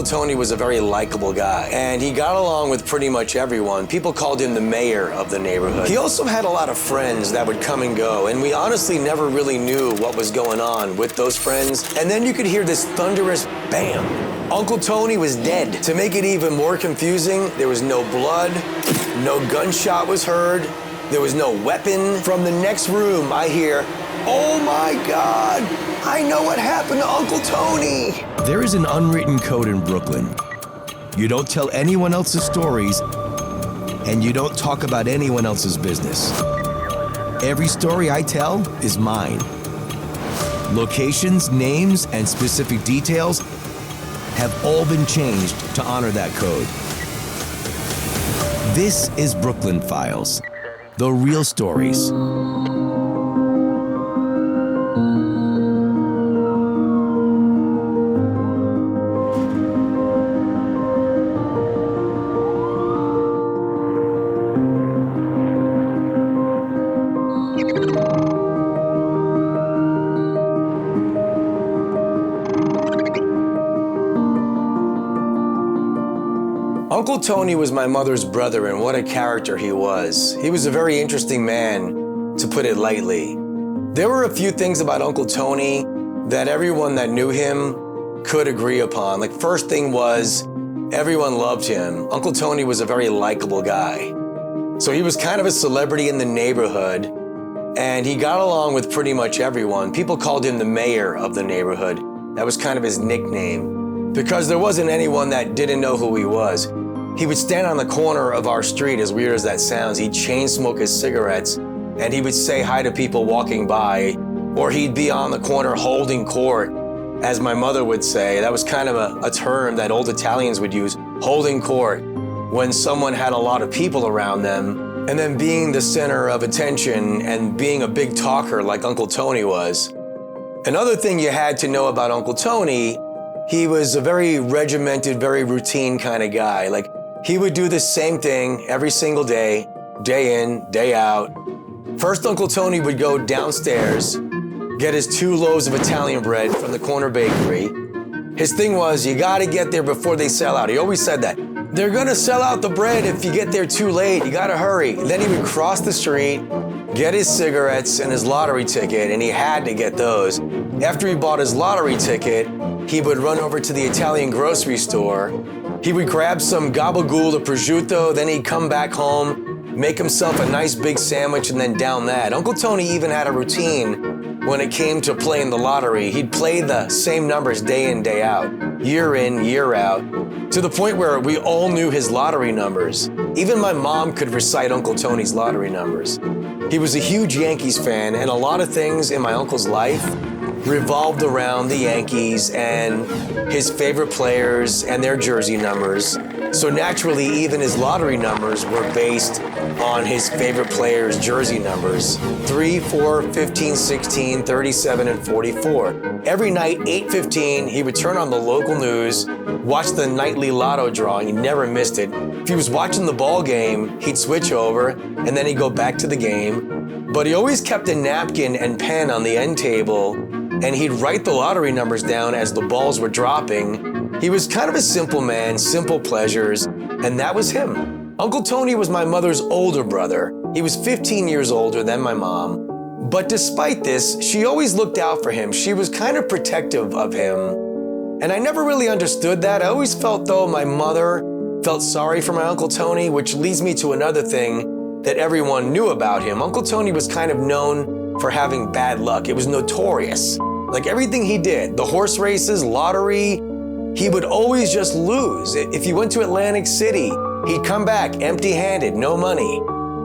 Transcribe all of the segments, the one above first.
Uncle Tony was a very likable guy, and he got along with pretty much everyone. People called him the mayor of the neighborhood. He also had a lot of friends that would come and go, and we honestly never really knew what was going on with those friends. And then you could hear this thunderous bam. Uncle Tony was dead. To make it even more confusing, there was no blood, no gunshot was heard, there was no weapon. From the next room, I hear, "Oh my God, I know what happened to Uncle Tony." There is an unwritten code in Brooklyn. You don't tell anyone else's stories, and you don't talk about anyone else's business. Every story I tell is mine. Locations, names, and specific details have all been changed to honor that code. This is Brooklyn Files, the real stories. Uncle Tony was my mother's brother, and what a character he was. He was a very interesting man, to put it lightly. There were a few things about Uncle Tony that everyone that knew him could agree upon. Like, first thing was, everyone loved him. Uncle Tony was a very likable guy. So he was kind of a celebrity in the neighborhood, and he got along with pretty much everyone. People called him the mayor of the neighborhood. That was kind of his nickname, because there wasn't anyone that didn't know who he was. He would stand on the corner of our street, as weird as that sounds. He'd chain smoke his cigarettes, and he would say hi to people walking by, or he'd be on the corner holding court, as my mother would say. That was kind of a term that old Italians would use, holding court, when someone had a lot of people around them, and then being the center of attention and being a big talker like Uncle Tony was. Another thing you had to know about Uncle Tony, he was a very regimented, very routine kind of guy. Like, he would do the same thing every single day in, day out. First, Uncle Tony would go downstairs, get his 2 loaves of Italian bread from the corner bakery. His thing was, you gotta get there before they sell out. He always said that. They're gonna sell out the bread if you get there too late. You gotta hurry. Then he would cross the street, get his cigarettes and his lottery ticket, and he had to get those. After he bought his lottery ticket, he would run over to the Italian grocery store. He would grab some gabagool or prosciutto, then he'd come back home, make himself a nice big sandwich, and then down that. Uncle Tony even had a routine when it came to playing the lottery. He'd play the same numbers day in, day out, year in, year out, to the point where we all knew his lottery numbers. Even my mom could recite Uncle Tony's lottery numbers. He was a huge Yankees fan, and a lot of things in my uncle's life revolved around the Yankees and his favorite players and their jersey numbers. So naturally, even his lottery numbers were based on his favorite players' jersey numbers. 3, 4, 15, 16, 37, and 44. Every night, 8:15, he would turn on the local news, watch the nightly lotto drawing. He never missed it. If he was watching the ball game, he'd switch over, and then he'd go back to the game. But he always kept a napkin and pen on the end table, and he'd write the lottery numbers down as the balls were dropping. He was kind of a simple man, simple pleasures, and that was him. Uncle Tony was my mother's older brother. He was 15 years older than my mom. But despite this, she always looked out for him. She was kind of protective of him. And I never really understood that. I always felt though my mother felt sorry for my Uncle Tony, which leads me to another thing that everyone knew about him. Uncle Tony was kind of known for having bad luck. It was notorious. Like everything he did, the horse races, lottery, he would always just lose. If he went to Atlantic City, he'd come back empty-handed, no money.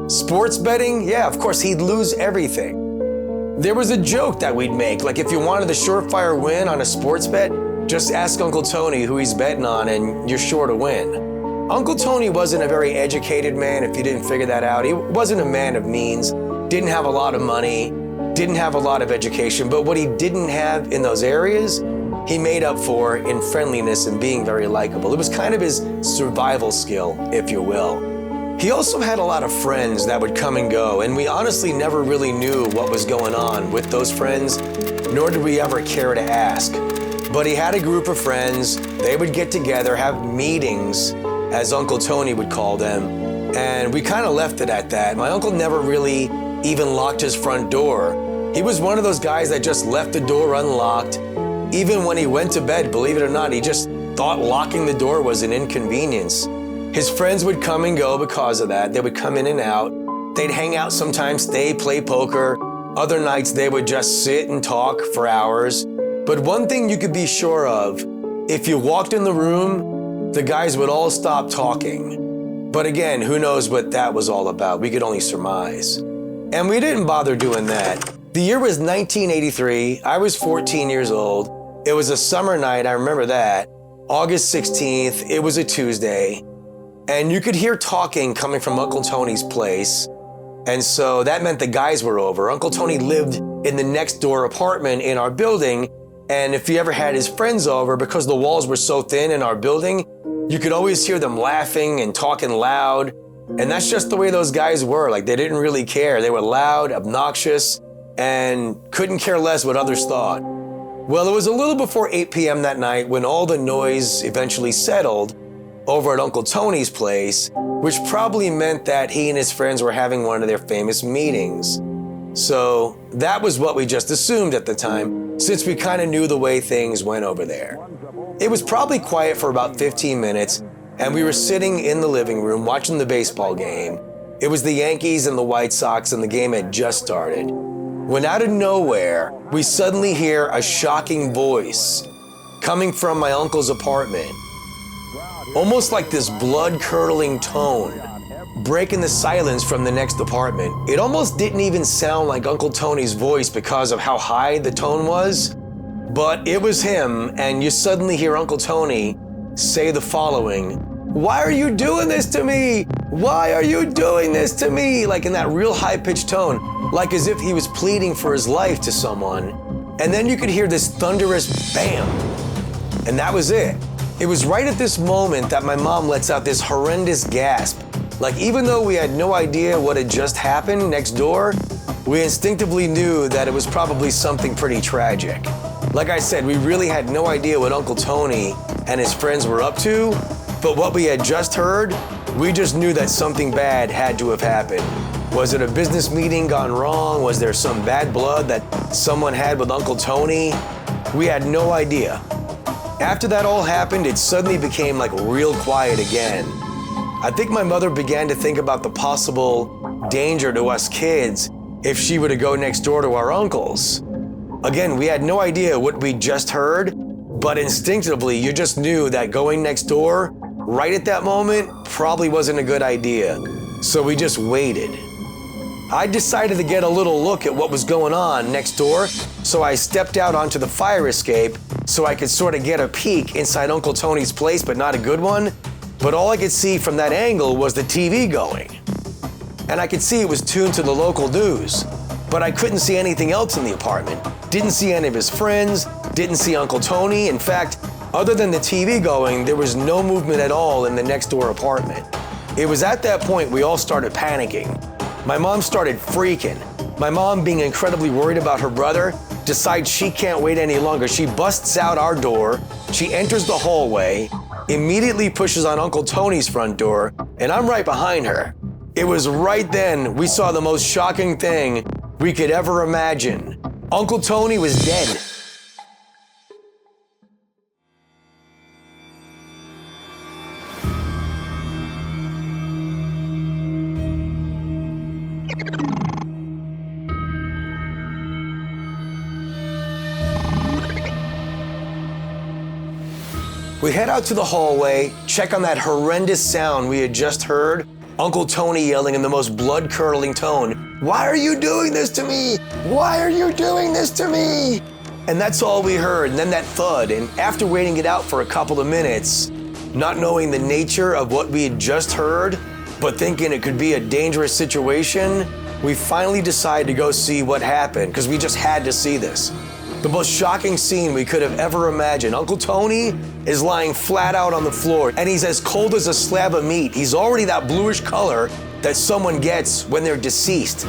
Sports betting, yeah, of course, he'd lose everything. There was a joke that we'd make, like if you wanted a surefire win on a sports bet, just ask Uncle Tony who he's betting on and you're sure to win. Uncle Tony wasn't a very educated man, if you didn't figure that out. He wasn't a man of means, didn't have a lot of money, didn't have a lot of education, but what he didn't have in those areas, he made up for in friendliness and being very likable. It was kind of his survival skill, if you will. He also had a lot of friends that would come and go, and we honestly never really knew what was going on with those friends, nor did we ever care to ask. But he had a group of friends. They would get together, have meetings, as Uncle Tony would call them. And we kind of left it at that. My uncle never really even locked his front door. He was one of those guys that just left the door unlocked. Even when he went to bed, believe it or not, he just thought locking the door was an inconvenience. His friends would come and go because of that. They would come in and out. They'd hang out sometimes, stay, play poker. Other nights they would just sit and talk for hours. But one thing you could be sure of, if you walked in the room, the guys would all stop talking. But again, who knows what that was all about? We could only surmise. And we didn't bother doing that. The year was 1983. I was 14 years old. It was a summer night, I remember that. August 16th, it was a Tuesday. And you could hear talking coming from Uncle Tony's place. And so that meant the guys were over. Uncle Tony lived in the next door apartment in our building. And if he ever had his friends over, because the walls were so thin in our building, you could always hear them laughing and talking loud. And that's just the way those guys were. Like, they didn't really care. They were loud, obnoxious, and couldn't care less what others thought. Well, it was a little before 8 p.m. that night when all the noise eventually settled over at Uncle Tony's place, which probably meant that he and his friends were having one of their famous meetings. So that was what we just assumed at the time, since we kind of knew the way things went over there. It was probably quiet for about 15 minutes, and we were sitting in the living room watching the baseball game. It was the Yankees and the White Sox, and the game had just started. When out of nowhere, we suddenly hear a shocking voice coming from my uncle's apartment. Almost like this blood-curdling tone, breaking the silence from the next apartment. It almost didn't even sound like Uncle Tony's voice because of how high the tone was, but it was him, and you suddenly hear Uncle Tony say the following: "Why are you doing this to me? Why are you doing this to me?" Like in that real high-pitched tone, like as if he was pleading for his life to someone. And then you could hear this thunderous bam, and that was it. It was right at this moment that my mom lets out this horrendous gasp. Like, even though we had no idea what had just happened next door, we instinctively knew that it was probably something pretty tragic. Like I said, we really had no idea what Uncle Tony and his friends were up to, but what we had just heard, we just knew that something bad had to have happened. Was it a business meeting gone wrong? Was there some bad blood that someone had with Uncle Tony? We had no idea. After that all happened, it suddenly became like real quiet again. I think my mother began to think about the possible danger to us kids if she were to go next door to our uncles. Again, we had no idea what we just heard, but instinctively you just knew that going next door right at that moment probably wasn't a good idea. So we just waited. I decided to get a little look at what was going on next door, so I stepped out onto the fire escape so I could sort of get a peek inside Uncle Tony's place, but not a good one. But all I could see from that angle was the TV going. And I could see it was tuned to the local news, but I couldn't see anything else in the apartment. Didn't see any of his friends, didn't see Uncle Tony. In fact, other than the TV going, there was no movement at all in the next door apartment. It was at that point we all started panicking. My mom started freaking. My mom, being incredibly worried about her brother, decides she can't wait any longer. She busts out our door, she enters the hallway, immediately pushes on Uncle Tony's front door, and I'm right behind her. It was right then we saw the most shocking thing we could ever imagine. Uncle Tony was dead. We head out to the hallway, check on that horrendous sound we had just heard. Uncle Tony yelling in the most blood-curdling tone, "Why are you doing this to me? Why are you doing this to me?" And that's all we heard, and then that thud. And after waiting it out for a couple of minutes, not knowing the nature of what we had just heard, but thinking it could be a dangerous situation, we finally decided to go see what happened, because we just had to see this. The most shocking scene we could have ever imagined. Uncle Tony is lying flat out on the floor, and he's as cold as a slab of meat. He's already that bluish color that someone gets when they're deceased.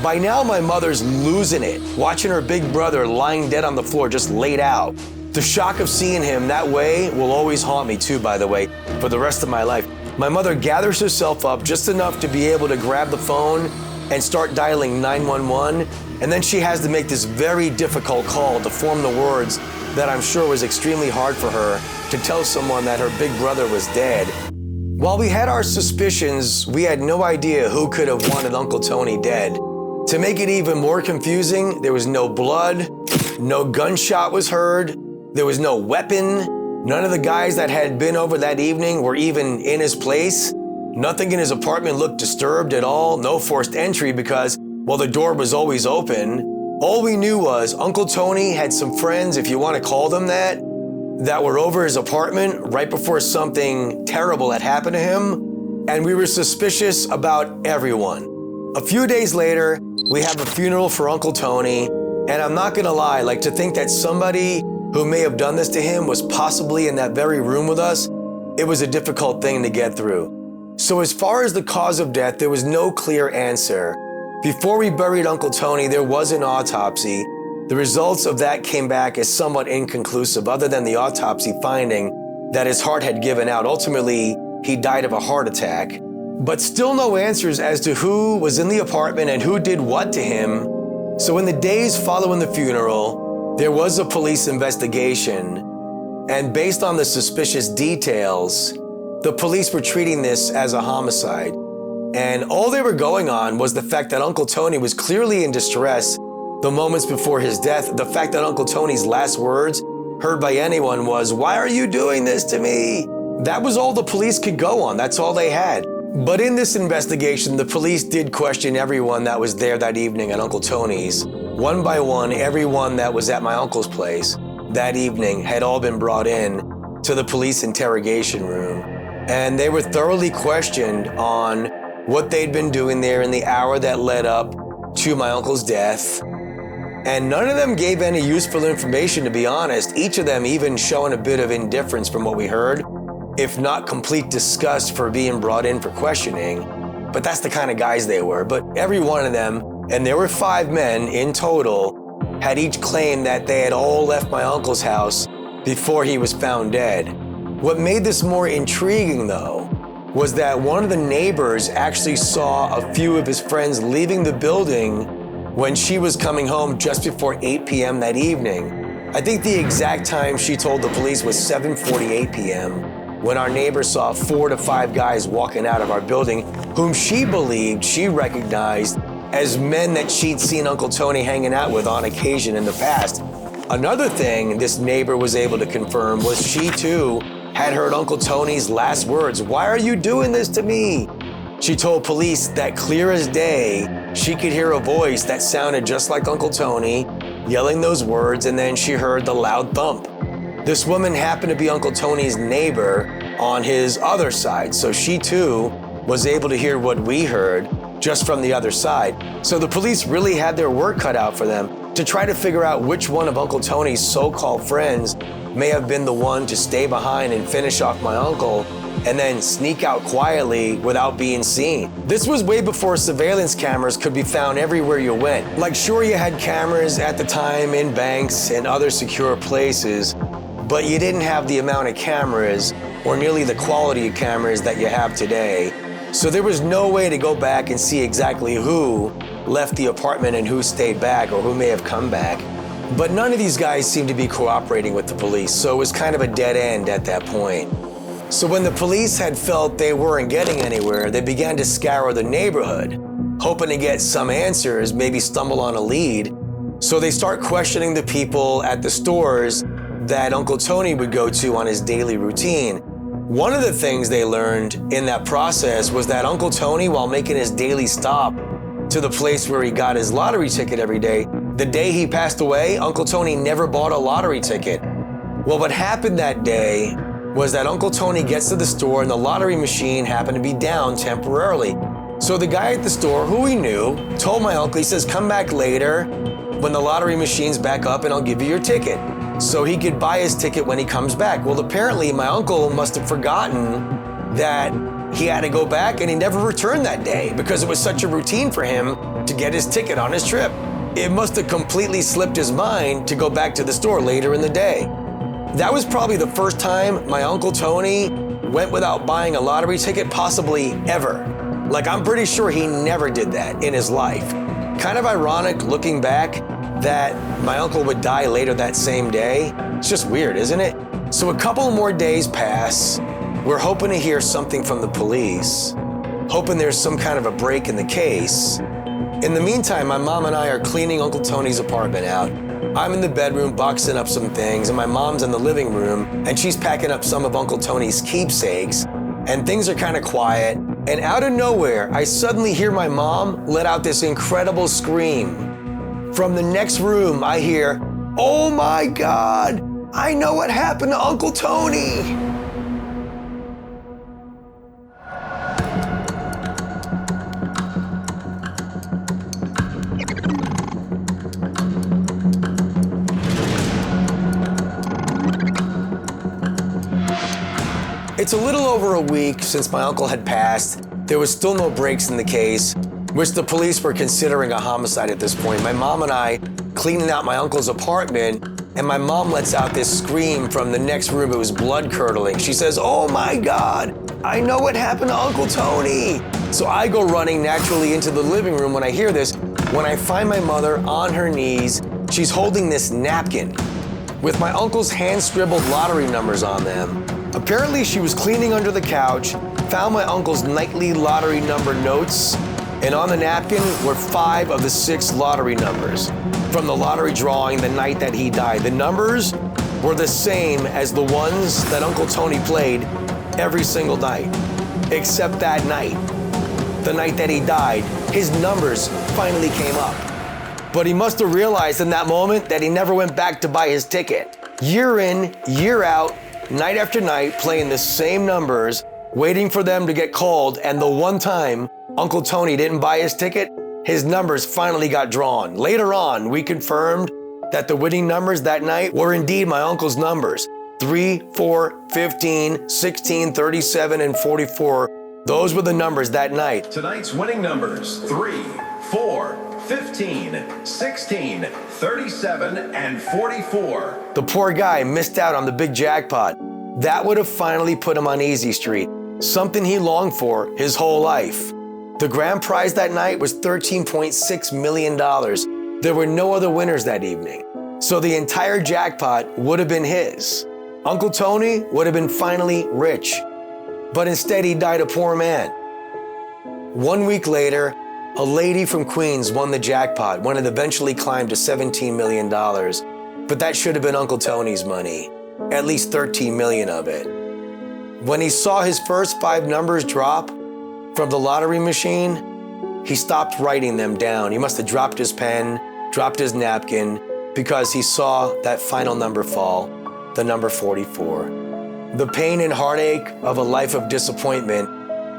By now, my mother's losing it, watching her big brother lying dead on the floor, just laid out. The shock of seeing him that way will always haunt me too, by the way, for the rest of my life. My mother gathers herself up just enough to be able to grab the phone and start dialing 911, and then she has to make this very difficult call to form the words that I'm sure was extremely hard for her to tell someone that her big brother was dead. While we had our suspicions, we had no idea who could have wanted Uncle Tony dead. To make it even more confusing, there was no blood, no gunshot was heard, there was no weapon, none of the guys that had been over that evening were even in his place. Nothing in his apartment looked disturbed at all, no forced entry because, well, the door was always open. All we knew was Uncle Tony had some friends, if you want to call them that were over his apartment right before something terrible had happened to him, and we were suspicious about everyone. A few days later, we have a funeral for Uncle Tony, and I'm not gonna lie, like to think that somebody who may have done this to him was possibly in that very room with us, it was a difficult thing to get through. So as far as the cause of death, there was no clear answer. Before we buried Uncle Tony, there was an autopsy. The results of that came back as somewhat inconclusive, other than the autopsy finding that his heart had given out. Ultimately, he died of a heart attack. But still no answers as to who was in the apartment and who did what to him. So in the days following the funeral, there was a police investigation. And based on the suspicious details, the police were treating this as a homicide. And all they were going on was the fact that Uncle Tony was clearly in distress the moments before his death. The fact that Uncle Tony's last words heard by anyone was, "Why are you doing this to me?" That was all the police could go on. That's all they had. But in this investigation, the police did question everyone that was there that evening at Uncle Tony's. One by one, everyone that was at my uncle's place that evening had all been brought in to the police interrogation room. And they were thoroughly questioned on what they'd been doing there in the hour that led up to my uncle's death. And none of them gave any useful information, to be honest, each of them even showing a bit of indifference from what we heard, if not complete disgust for being brought in for questioning. But that's the kind of guys they were. But every one of them, and there were 5 men in total, had each claimed that they had all left my uncle's house before he was found dead. What made this more intriguing, though, was that one of the neighbors actually saw a few of his friends leaving the building when she was coming home just before 8 p.m. that evening. I think the exact time she told the police was 7:48 p.m. when our neighbor saw 4 to 5 guys walking out of our building whom she believed she recognized as men that she'd seen Uncle Tony hanging out with on occasion in the past. Another thing this neighbor was able to confirm was she too had heard Uncle Tony's last words, "Why are you doing this to me?" She told police that clear as day, she could hear a voice that sounded just like Uncle Tony yelling those words, and then she heard the loud thump. This woman happened to be Uncle Tony's neighbor on his other side, so she too was able to hear what we heard just from the other side. So the police really had their work cut out for them to try to figure out which one of Uncle Tony's so-called friends may have been the one to stay behind and finish off my uncle and then sneak out quietly without being seen. This was way before surveillance cameras could be found everywhere you went. Like, sure, you had cameras at the time in banks and other secure places, but you didn't have the amount of cameras or nearly the quality of cameras that you have today. So there was no way to go back and see exactly who left the apartment and who stayed back or who may have come back. But none of these guys seemed to be cooperating with the police, so it was kind of a dead end at that point. So when the police had felt they weren't getting anywhere, they began to scour the neighborhood, hoping to get some answers, maybe stumble on a lead. So they start questioning the people at the stores that Uncle Tony would go to on his daily routine. One of the things they learned in that process was that Uncle Tony, while making his daily stop to the place where he got his lottery ticket every day, the day he passed away, Uncle Tony never bought a lottery ticket. Well, what happened that day was that Uncle Tony gets to the store and the lottery machine happened to be down temporarily. So the guy at the store, who he knew, told my uncle, he says, "Come back later when the lottery machine's back up and I'll give you your ticket." So he could buy his ticket when he comes back. Well, apparently my uncle must have forgotten that he had to go back, and he never returned that day because it was such a routine for him to get his ticket on his trip. It must have completely slipped his mind to go back to the store later in the day. That was probably the first time my Uncle Tony went without buying a lottery ticket, possibly ever. Like, I'm pretty sure he never did that in his life. Kind of ironic looking back that my uncle would die later that same day. It's just weird, isn't it? So a couple more days pass. We're hoping to hear something from the police, hoping there's some kind of a break in the case. In the meantime, my mom and I are cleaning Uncle Tony's apartment out. I'm in the bedroom boxing up some things, and my mom's in the living room, and she's packing up some of Uncle Tony's keepsakes, and things are kind of quiet. And out of nowhere, I suddenly hear my mom let out this incredible scream. From the next room, I hear, "Oh my God, I know what happened to Uncle Tony." It's a little over a week since my uncle had passed. There was still no breaks in the case, which the police were considering a homicide at this point. My mom and I cleaning out my uncle's apartment, and my mom lets out this scream from the next room. It was blood curdling. She says, "Oh my God, I know what happened to Uncle Tony." So I go running naturally into the living room when I hear this. When I find my mother on her knees, she's holding this napkin with my uncle's hand-scribbled lottery numbers on them. Apparently, she was cleaning under the couch, found my uncle's nightly lottery number notes, and on the napkin were 5 of the 6 lottery numbers from the lottery drawing the night that he died. The numbers were the same as the ones that Uncle Tony played every single night, except that night, the night that he died, his numbers finally came up. But he must have realized in that moment that he never went back to buy his ticket. Year in, year out, night after night, playing the same numbers, waiting for them to get called, and the one time Uncle Tony didn't buy his ticket, his numbers finally got drawn. Later on, we confirmed that the winning numbers that night were indeed my uncle's numbers. 3, 4, 15, 16, 37, and 44. Those were the numbers that night. Tonight's winning numbers: 3, 4, 15, 16, 37, and 44. The poor guy missed out on the big jackpot. That would have finally put him on easy street, something he longed for his whole life. The grand prize that night was $13.6 million. There were no other winners that evening, so the entire jackpot would have been his. Uncle Tony would have been finally rich, but instead he died a poor man. 1 week later, a lady from Queens won the jackpot when it eventually climbed to $17 million. But that should have been Uncle Tony's money, at least $13 million of it. When he saw his first 5 numbers drop from the lottery machine, he stopped writing them down. He must have dropped his pen, dropped his napkin, because he saw that final number fall, the number 44. The pain and heartache of a life of disappointment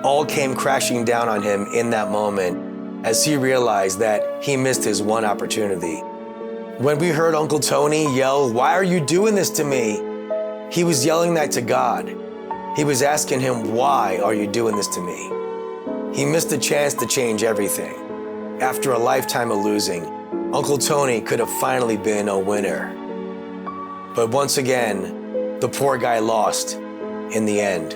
all came crashing down on him in that moment, as he realized that he missed his one opportunity. When we heard Uncle Tony yell, "Why are you doing this to me?" he was yelling that to God. He was asking him, "Why are you doing this to me?" He missed a chance to change everything. After a lifetime of losing, Uncle Tony could have finally been a winner. But once again, the poor guy lost in the end.